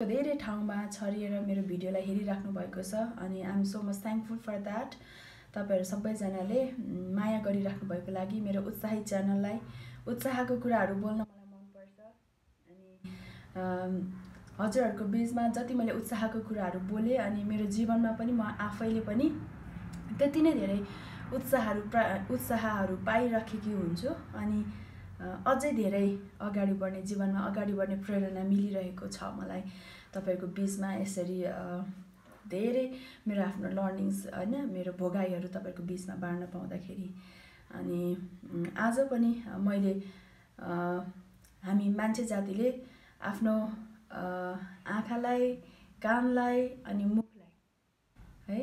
धेरै ठाउँमा छरिएर मेरो भिडियोलाई हेरिराख्नु भएको छ अनि I am so much thankful for that. तपाईहरु सबैजनाले माया गरिराख्नु भएको लागि मेरो उत्साहित च्यानललाई उत्साहको कुराहरू बोल्न मलाई मनपर्छ। अनि हजुरहरूको बीचमा जति मैले उत्साहको कुराहरू बोले अनि मेरो जीवनमा पनि म आफैले पनि त्यति नै धेरै उत्साहहरू पाइराखेकी हुन्छु अनि अझै धेरै अगाडि बढ्ने जीवनमा अगाडि बढ्ने प्रेरणा मिलिरहेको छ मलाई तपाईको बीचमा यसरी धेरै मेरो आफ्नो लर्निङ्स हैन मेरो भोगाइहरू तपाईको बीचमा बाँड्न पाउँदाखेरि। अनि आज पनि मैले हामी मान्छे जातिले आफ्नो आँखालाई कानलाई अनि मुखलाई है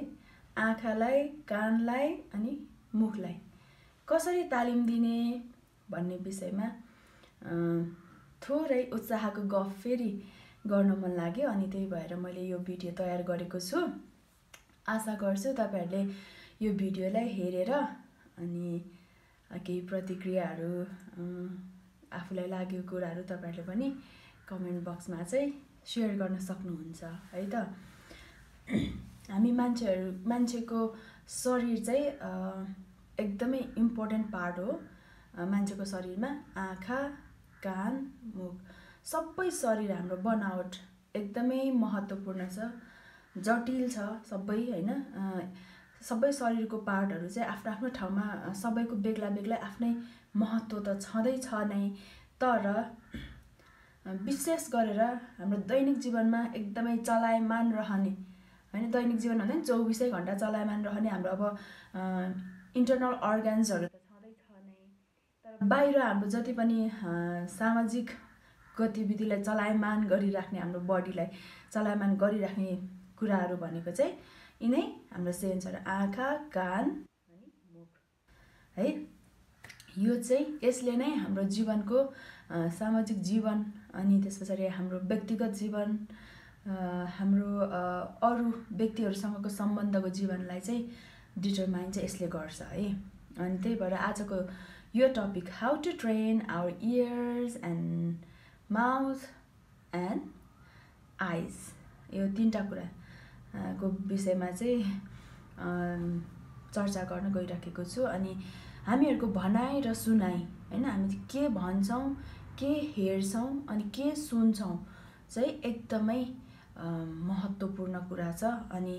आँखालाई कानलाई अनि मुखलाई कसरी तालिम दिने भन्ने विषयमा थोरै उत्साहको गफ फेरि गर्न मन लाग्यो अनि त्यही भएर मैले यो भिडियो तयार गरेको छु। आशा गर्छु तपाईहरुले यो भिडियोलाई हेरेर अनि केही प्रतिक्रियाहरू आफुलाई लागेको कुराहरू तपाईहरुले पनि कमेन्ट बक्समा चाहिँ शेयर गर्न सक्नुहुन्छ है त। हामी मान्छेको शरीर चाहिँ एकदमै इम्पोर्टेन्ट पार्ट हो। मान्छेको शरीरमा आँखा कान मुख सबै शरीर हाम्रो बनावट एकदमै महत्त्वपूर्ण छ, जटिल छ सबै हैन। सबै शरीरको पार्टहरू चाहिँ आफ्नो आफ्नो ठाउँमा सबैको बेग्ला बेग्लै आफ्नै महत्त्व त छँदैछ नै, तर विशेष गरेर हाम्रो दैनिक जीवनमा एकदमै चलायमान रहने हैन, दैनिक जीवन भन्दा 24 घण्टा चलायमान रहने हाम्रो अब इन्टरनल अर्गन्सहरू त छँदैछ नै, तर बाहिर हाम्रो जति पनि सामाजिक गतिविधिलाई चलायमान गरिराख्ने हाम्रो बडीलाई चलायमान गरिराख्ने कुराहरू भनेको चाहिँ यिनै हाम्रो सेन्सहरू आँखा कान अनि मुख है। यो चाहिँ यसले नै हाम्रो जीवनको सामाजिक जीवन अनि त्यसपछि हाम्रो व्यक्तिगत जीवन हाम्रो अरू व्यक्तिहरूसँगको सम्बन्धको जीवनलाई चाहिँ डिटरमाइन चाहिँ यसले गर्छ है। अनि त्यही भएर आजको यो topic how to train our ears and mouth and eyes, यो तीनटा कुराको विषयमा चाहिँ चर्चा गर्न गइराखेको छु। अनि हामीहरूको भनाइ र सुनाइ हैन, हामी चाहिँ के भन्छौँ के हेर्छौँ अनि के सुन्छौँ चाहिँ एकदमै महत्त्वपूर्ण कुरा छ। अनि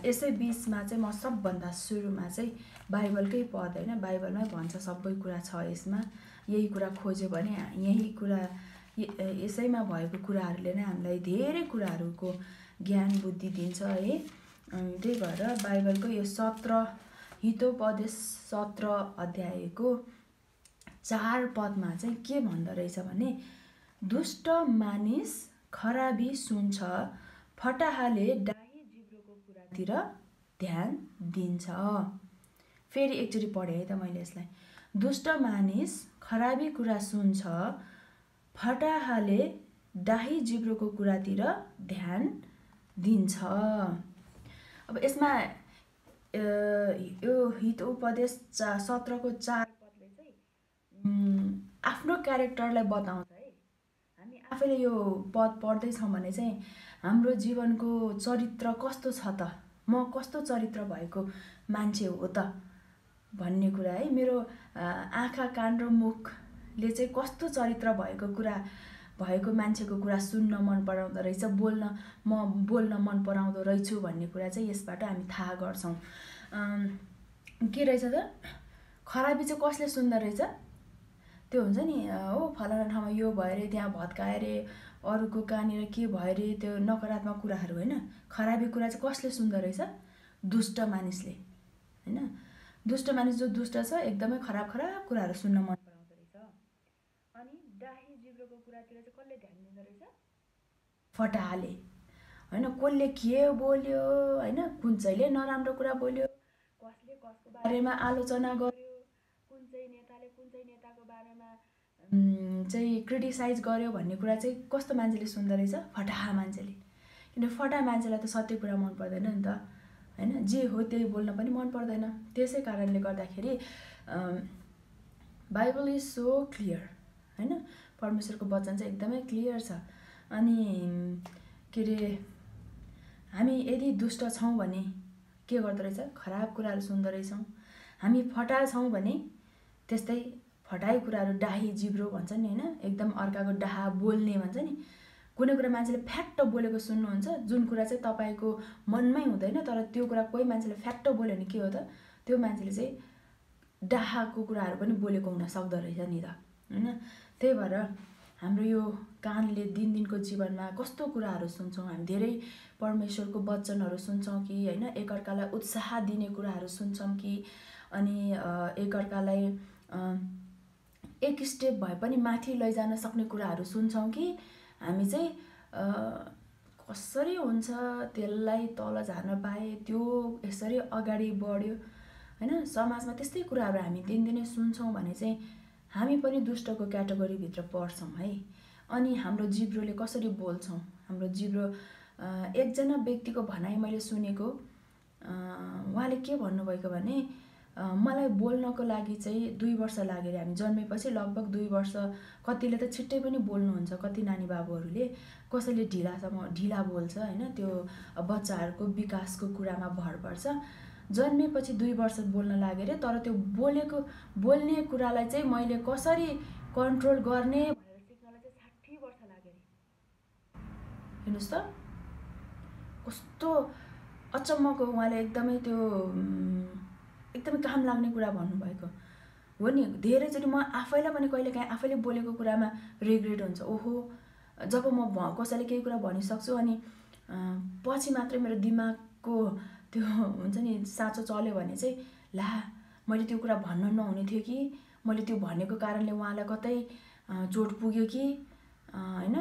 यसै बीचमा चाहिँ म सबभन्दा सुरुमा चाहिँ बाइबलकै पद हैन, बाइबलमै भन्छ सबै कुरा छ यसमा, यही कुरा खोज्यो भने यही कुरा यसैमा भएको कुराहरूले नै हामीलाई धेरै कुराहरूको ज्ञान बुद्धि दिन्छ है। त्यही भएर बाइबलको यो 17 हितोपदेश 17 अध्यायको 4 पदमा चाहिँ के भन्दो रहेछ भने दुष्ट मानिस खराबी सुन्छ, फटाहाले डाही जिब्रोको कुरातिर ध्यान दिन्छ। फेरि एकचोटि पढेँ है त मैले यसलाई, दुष्ट मानिस खराबी कुरा सुन्छ, फटाहाले डाही जिब्रोको कुरातिर ध्यान दिन्छ। अब यसमा यो हितोपदेश 17 को 4 पदले चाहिँ आफ्नो क्यारेक्टरलाई बताउँछ है। हामी आफैले यो पद पढ्दैछौँ भने चाहिँ हाम्रो जीवनको चरित्र कस्तो छ त, म कस्तो चरित्र भएको मान्छे हो त भन्ने कुरा है। मेरो आँखा कान र मुखले चाहिँ कस्तो चरित्र भएको मान्छेको कुरा सुन्न मन पराउँदो रहेछ, म बोल्न मन पराउँदो रहेछु भन्ने कुरा चाहिँ यसबाट हामी थाहा गर्छौँ। के रहेछ त, खराबी चाहिँ कसले सुन्दो रहेछ, त्यो हुन्छ नि हो फलाना ठाउँमा यो भयो रे, त्यहाँ भत्काए रे, अरूको कहाँनिर के भयो रे, त्यो नकारात्मक कुराहरू होइन। खराबी कुरा चाहिँ कसले सुन्दो रहेछ, दुष्ट मानिसले होइन। दुष्ट मानिस जो दुष्ट छ एकदमै खराब कुराहरू सुन्न मन पराउँदो रहेछ। अनि डाही जिब्रोको कुरातिर चाहिँ कसले ध्यान दिँदो रहेछ, फटाहाले होइन। कसले के बोल्यो होइन, कुन चाहिँले नराम्रो कुरा बोल्यो, कसले कसको बारेमा आलोचना गर्यो, कुन चाहिँ नेताले कुन चाहिँ नेताको बारेमा चाहिँ क्रिटिसाइज गर्यो भन्ने कुरा चाहिँ कस्तो मान्छेले सुन्दो रहेछ, फटाहा मान्छेले। किन फटाहा मान्छेलाई त सत्य कुरा मन पर्दैन नि त हैन, जे हो त्यही बोल्न पनि मन पर्दैन। त्यसै कारणले गर्दाखेरि बाइबल इज सो क्लियर हैन, परमेश्वरको वचन चाहिँ एकदमै क्लियर छ। अनि के अरे हामी यदि दुष्ट छौँ भने के गर्दो रहेछ, खराब कुराहरू सुन्दो रहेछौँ। हामी फटाहा छौँ भने त्यस्तै फटाइ कुराहरू, डाही जिब्रो भन्छ नि होइन, एकदम अर्काको डाहा बोल्ने भन्छ नि। कुनै कुरा मान्छेले फ्याट्ट बोलेको सुन्नुहुन्छ, जुन कुरा चाहिँ तपाईँको मनमै हुँदैन, तर त्यो कुरा कोही मान्छेले फ्याट्ट बोल्यो भने के हो त, त्यो मान्छेले चाहिँ डाहाको कुराहरू पनि बोलेको हुन सक्दो रहेछ नि त होइन। त्यही भएर हाम्रो यो कानले दिनदिनको जीवनमा कस्तो कुराहरू सुन्छौँ, हामी धेरै परमेश्वरको वचनहरू सुन्छौँ कि होइन, एकअर्कालाई उत्साह दिने कुराहरू सुन्छौँ कि, अनि एकअर्कालाई एक स्टेप भए पनि माथि लैजान सक्ने कुराहरू सुन्छौँ कि हामी चाहिँ कसरी हुन्छ त्यसलाई तल झार्न पाए, त्यो यसरी अगाडि बढ्यो होइन। समाजमा त्यस्तै कुराहरू हामी दिनदिनै सुन्छौँ भने चाहिँ हामी पनि दुष्टको क्याटेगोरीभित्र पर्छौँ है। अनि हाम्रो जिब्रोले कसरी बोल्छौँ, हाम्रो जिब्रो, एकजना व्यक्तिको भनाइ मैले सुनेको, उहाँले के भन्नुभएको भने मलाई बोल्नको लागि चाहिँ 2 वर्ष लाग्यो अरे। हामी जन्मेपछि लगभग 2 वर्ष, कतिले त छिट्टै पनि बोल्नुहुन्छ, कति नानी बाबुहरूले, कसैले ढिला बोल्छ होइन, त्यो बच्चाहरूको विकासको कुरामा भर पर्छ। जन्मेपछि 2 वर्ष बोल्न लाग्यो अरे, तर त्यो बोल्ने कुरालाई चाहिँ मैले कसरी कन्ट्रोल गर्ने भनेर सिक्नलाई चाहिँ 60 वर्ष लाग्यो अरे। हेर्नुहोस् त कस्तो अचम्मको, उहाँले एकदमै त्यो एकदमै काम लाग्ने कुरा भन्नुभएको हो नि। धेरैचोटि म आफैलाई पनि कहिलेकाहीँ आफैले बोलेको कुरामा रिग्रेट हुन्छ, ओहो जब म कसैले केही कुरा भनिसक्छु अनि पछि मात्रै मेरो दिमागको त्यो हुन्छ नि साँचो चल्यो भने चाहिँ ला मैले त्यो कुरा भन्न नहुने थियो कि, मैले त्यो भनेको कारणले उहाँलाई कतै चोट पुग्यो कि होइन,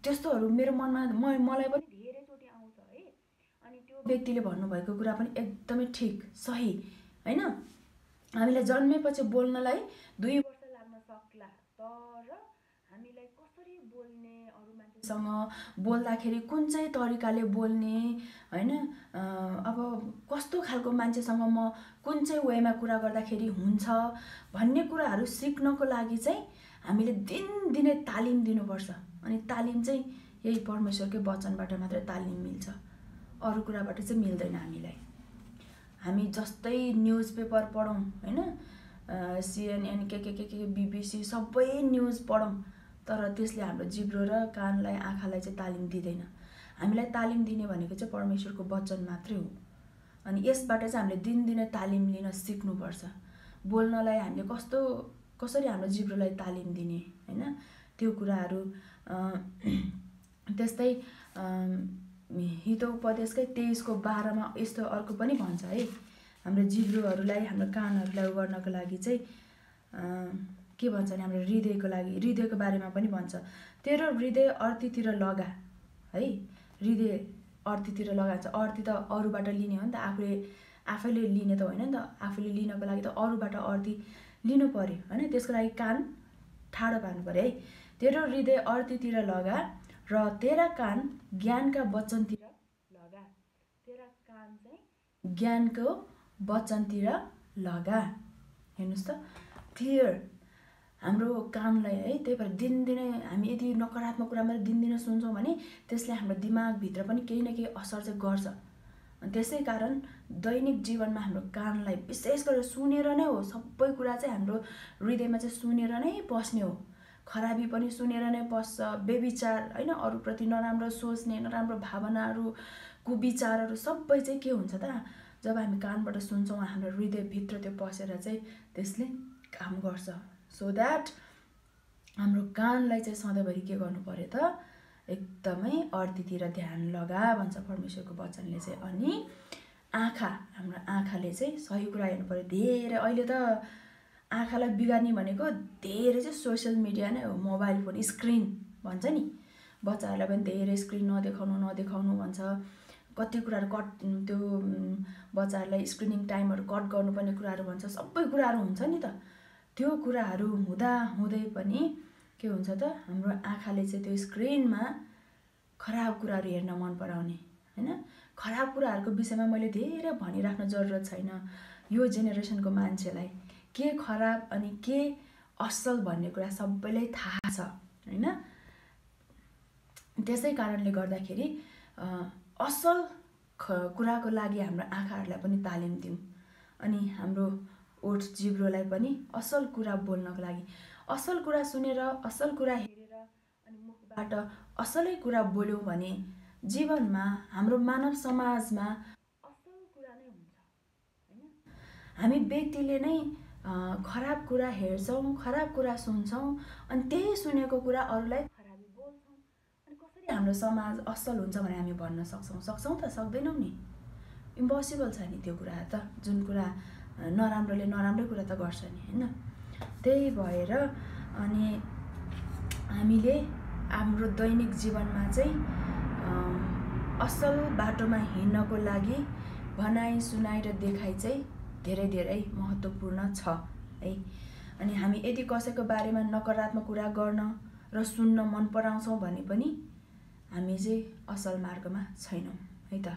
त्यस्तोहरू मेरो मनमा मलाई पनि धेरैचोटि आउँछ है। अनि त्यो व्यक्तिले भन्नुभएको कुरा पनि एकदमै ठिक, सही होइन। हामीलाई जन्मेपछि बोल्नलाई 2 वर्ष लाग्न सक्ला, तर हामीलाई कसरी बोल्ने, अरू मान्छेसँग बोल्दाखेरि कुन चाहिँ तरिकाले बोल्ने होइन, अब कस्तो खालको मान्छेसँग म कुन चाहिँ वेमा कुरा गर्दाखेरि हुन्छ भन्ने कुराहरू सिक्नको लागि चाहिँ हामीले दिनदिनै तालिम दिनुपर्छ। अनि तालिम चाहिँ यही परमेश्वरकै वचनबाट मात्रै तालिम मिल्छ, अरू कुराबाट चाहिँ मिल्दैन हामीलाई। हामी जस्तै न्युज पेपर पढौँ होइन, CNN के BBC सबै न्युज पढौँ, तर त्यसले हाम्रो जिब्रो र कानलाई, आँखालाई चाहिँ तालिम दिँदैन। हामीलाई तालिम दिने भनेको चाहिँ परमेश्वरको वचन मात्रै हो। अनि यसबाट चाहिँ हामीले दिनदिनै तालिम लिन सिक्नुपर्छ। बोल्नलाई हामीले कसरी हाम्रो जिब्रोलाई तालिम दिने होइन, त्यो कुराहरू। त्यस्तै हितोपदेशकै 23:12 यस्तो अर्को पनि भन्छ है, हाम्रो जिब्रोहरूलाई, हाम्रो कानहरूलाई गर्नको लागि चाहिँ के भन्छ भने हाम्रो हृदयको बारेमा पनि भन्छ। तेरो हृदय अर्थीतिर लगा है, हृदय अर्थीतिर लगान्छ। अर्थी त अरूबाट लिने हो नि त, आफैले लिने त होइन नि त, आफूले लिनको लागि त अरूबाट अर्थी लिनु पर्यो होइन, त्यसको लागि कान ठाडो पार्नु पर्यो है। तेरो हृदय अर्थीतिर लगा र तेरा कान ज्ञानका वचनतिर लगा, तेरा कान चाहिँ ज्ञानको वचनतिर लगा। हेर्नुहोस् त क्लियर हाम्रो कानलाई है। त्यही भएर दिनदिनै हामी यदि नकारात्मक कुरा मात्रै दिनदिनै सुन्छौँ भने त्यसले हाम्रो दिमागभित्र पनि केही न केही असर चाहिँ गर्छ। अनि त्यसै कारण दैनिक जीवनमा हाम्रो कानलाई विशेष गरेर सुनेर नै हो, सबै कुरा चाहिँ हाम्रो हृदयमा चाहिँ सुनेर नै पस्ने हो। खराबी पनि सुनेर नै पस्छ, बेविचार होइन, अरूप्रति नराम्रो सोच्ने, नराम्रो भावनाहरू, कुविचारहरू सबै चाहिँ के हुन्छ त, जब हामी कानबाट सुन्छौँ हाम्रो हृदयभित्र त्यो पसेर चाहिँ त्यसले काम गर्छ। सो द्याट हाम्रो कानलाई चाहिँ सधैँभरि के गर्नु पर्यो त, एकदमै अर्थीतिर ध्यान लगा भन्छ परमेश्वरको वचनले चाहिँ। अनि आँखा, हाम्रो आँखाले चाहिँ सही कुरा हेर्नु पर्यो। धेरै अहिले त आँखालाई बिगार्ने भनेको धेरै चाहिँ सोसियल मिडिया नै हो, मोबाइल फोन, स्क्रिन भन्छ नि। बच्चाहरूलाई पनि धेरै स्क्रिन नदेखाउनु भन्छ। कति कुराहरू त्यो बच्चाहरूलाई स्क्रिनिङ टाइमहरू कट गर्नुपर्ने कुराहरू भन्छ, सबै कुराहरू हुन्छ नि त। त्यो कुराहरू हुँदै पनि के हुन्छ त, हाम्रो आँखाले चाहिँ त्यो स्क्रिनमा खराब कुराहरू हेर्न मन पराउने होइन। खराब कुराहरूको विषयमा मैले धेरै भनिराख्न जरुरत छैन, यो जेनेरेसनको मान्छेलाई के खराब अनि के असल भन्ने कुरा सबैलाई थाहा छ होइन। त्यसै कारणले गर्दाखेरि असल कुराको लागि हाम्रो आँखाहरूलाई पनि तालिम दिउँ अनि हाम्रो ओठ जिब्रोलाई पनि असल कुरा बोल्नको लागि असल कुरा सुनेर असल कुरा हेरेर अनि मुखबाट असलै कुरा बोल्यौँ भने जीवनमा हाम्रो मानव समाजमा असल कुरा नै हुन्छ हैन। हामी व्यक्तिले नै खराब कुरा हेर्छौँ, खराब कुरा सुन्छौँ अनि त्यही सुनेको कुरा अरूलाई खराबी बोल्छौँ अनि कसरी हाम्रो समाज असल हुन्छ भने हामी भन्न सक्छौँ त सक्दैनौँ नि। इम्पोसिबल छ नि त्यो कुरा त, जुन कुरा नराम्रोले नराम्रै कुरा त गर्छ नि हैन। त्यही भएर अनि हामीले हाम्रो दैनिक जीवनमा चाहिँ असल बाटोमा हिँड्नको लागि भनाइ सुनाइ र देखाइ चाहिँ धेरै धेरै महत्त्वपूर्ण छ है। अनि हामी यदि कसैको बारेमा नकारात्मक कुरा गर्न र सुन्न मन पराउँछौँ भने पनि हामी चाहिँ असल मार्गमा छैनौँ है त।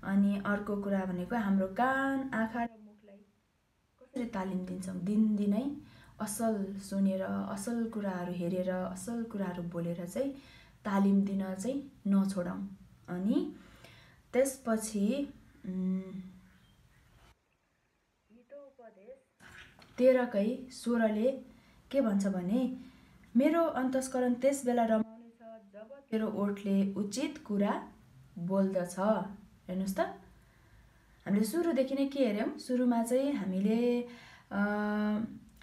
अनि अर्को कुरा भनेको हाम्रो कान, आँखा र मुखलाई कसरी तालिम दिन्छौँ, दिनदिनै असल सुनेर असल कुराहरू हेरेर असल कुराहरू बोलेर चाहिँ तालिम दिन चाहिँ नछोडौँ। अनि त्यसपछि हितोपदेश 13:16ले के भन्छ भने मेरो अन्तस्करण त्यस बेला रमाउनेछ जब तेरो ओठले उचित कुरा बोल्दछ। हेर्नुहोस् त, हामीले सुरुदेखि नै के हेऱ्यौँ, सुरुमा चाहिँ हामीले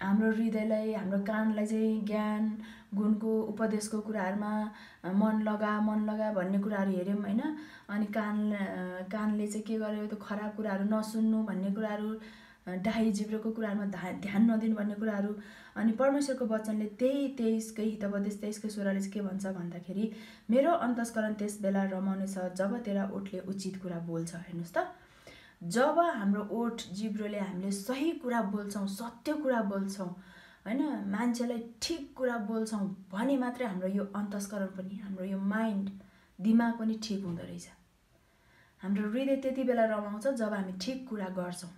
हाम्रो हृदयलाई हाम्रो कानलाई चाहिँ ज्ञान गुणको उपदेशको कुराहरूमा मन लगा भन्ने कुराहरू हेऱ्यौँ हैन। अनि कानले चाहिँ के गर्यो, त्यो खराब कुराहरू नसुन्नु भन्ने कुराहरू, डाही जिब्रोको कुराहरूमा ध्यान नदिनु भन्ने कुराहरू। अनि परमेश्वरको वचनले त्यही 23कै हितोपदेश 23:16ले चाहिँ के भन्छ भन्दाखेरि मेरो अन्तस्करण त्यस बेला रमाउनेछ जब तेरा ओठले उचित कुरा बोल्छ। हेर्नुहोस् त, जब हाम्रो ओठ जिब्रोले हामीले सही कुरा बोल्छौँ, सत्य कुरा बोल्छौँ हैन, मान्छेलाई ठिक कुरा बोल्छौँ भने मात्रै हाम्रो यो अन्तस्करण पनि, हाम्रो यो माइन्ड दिमाग पनि ठिक हुँदो रहेछ। हाम्रो हृदय त्यति बेला रमाउँछ जब हामी ठिक कुरा गर्छौँ।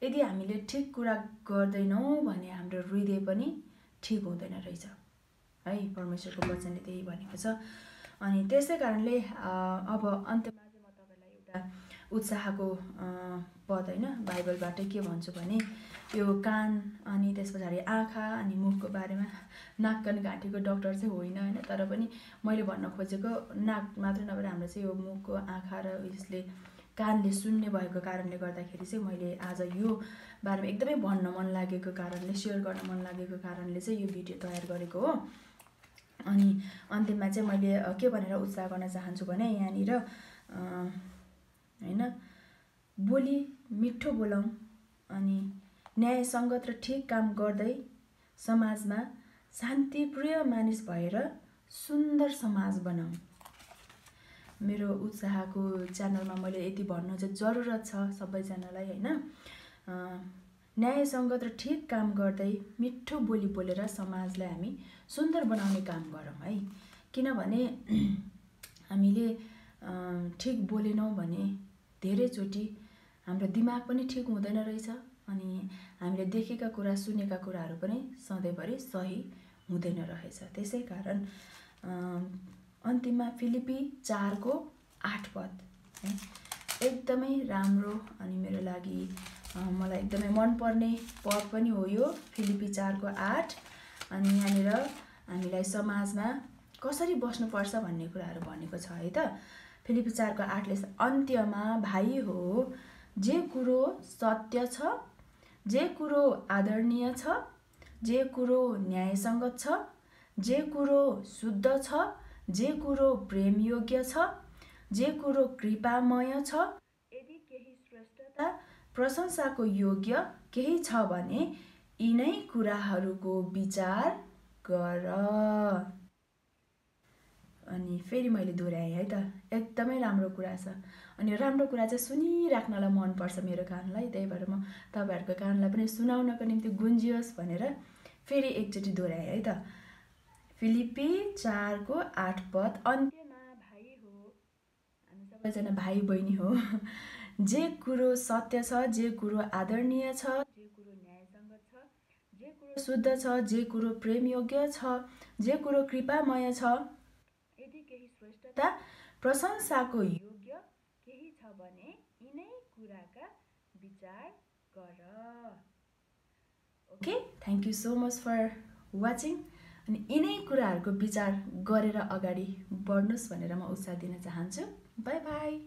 यदि हामीले ठिक कुरा गर्दैनौँ भने हाम्रो हृदय पनि ठिक हुँदैन रहेछ है। परमेश्वरको वचनले त्यही भनेको छ। अनि त्यसै कारणले अब अन्त्यमा चाहिँ म तपाईँलाई एउटा उत्साहको पद हैन बाइबलबाटै के भन्छु भने यो कान अनि त्यस पछाडि आँखा अनि मुखको बारेमा, नाक कान घाँटीको डक्टर चाहिँ होइन हैन, तर पनि मैले भन्न खोजेको नाक मात्रै नभएर हाम्रो चाहिँ यो मुखको, आँखा र यसले कानले सुन्ने भएको कारणले गर्दाखेरि चाहिँ मैले आज यो बारेमा एकदमै भन्न मन लागेको कारणले, सेयर गर्न मन लागेको कारणले चाहिँ यो भिडियो तयार गरेको हो। अनि अन्तिममा चाहिँ मैले के भनेर उत्साह गर्न चाहन्छु भने यहाँनिर हैन, बोली मिठो बोलौँ अनि न्यायसङ्गत र ठिक काम गर्दै समाजमा शान्तिप्रिय मानिस भएर सुन्दर समाज बनाऊँ। मेरो उत्साहको च्यानलमा मैले यति भन्नु चाहिँ जरुरत छ सबैजनालाई हैन। न्यायसङ्गत र ठिक काम गर्दै मिठो बोली बोलेर समाजलाई हामी सुन्दर बनाउने काम गरौँ है। किनभने हामीले ठिक बोलेनौँ भने धेरैचोटि हाम्रो दिमाग पनि ठिक हुँदैन रहेछ अनि हामीले देखेका कुरा, सुनेका कुराहरू पनि सधैँभरि सही हुँदैन रहेछ। त्यसै कारण अन्तिममा फिलिपी 4:8 है एकदमै राम्रो अनि मेरो लागि मलाई एकदमै मनपर्ने पद पनि हो यो फिलिपी 4:8। अनि यहाँनिर हामीलाई समाजमा कसरी बस्नुपर्छ भन्ने कुराहरू भनेको छ है त। फिलिपी 4:8ले अन्त्यमा भाइ हो, जे कुरो सत्य छ, जे कुरो आदरणीय छ, जे कुरो न्यायसङ्गत छ, जे कुरो शुद्ध छ, जे कुरो प्रेमयोग्य छ, जे कुरो कृपामय छ, यदि केही श्रेष्ठता प्रशंसाको योग्य केही छ भने यिनै कुराहरूको विचार गर। अनि फेरि मैले दोहोऱ्याएँ है त, एकदमै राम्रो कुरा छ। अनि राम्रो कुरा चाहिँ सुनिराख्नलाई मनपर्छ मेरो कानलाई, त्यही भएर म तपाईँहरूको कानलाई पनि सुनाउनको निम्ति गुन्जियोस् भनेर फेरि एकचोटि दोहोऱ्याएँ है त। फिलिपी 4:8 अन्त्यमा भाइ हो, हामी सबैजना भाइ बहिनी हो, जे कुरो सत्य छ, जे कुरो आदरणीय छ, जे कुरो न्यायसङ्गत छ, जे कुरो शुद्ध छ, जे कुरो प्रेमयोग्य छ, जे कुरो कृपामय छ, यदि केही श्रेष्ठता प्रशंसाको योग्य केही छ भने यिनै कुराका विचार गर। Okay, thank you so much for watching. अनि यिनै कुराहरूको विचार गरेर अगाडि बढ्नुहोस् भनेर म उत्साह दिन चाहन्छु। By by.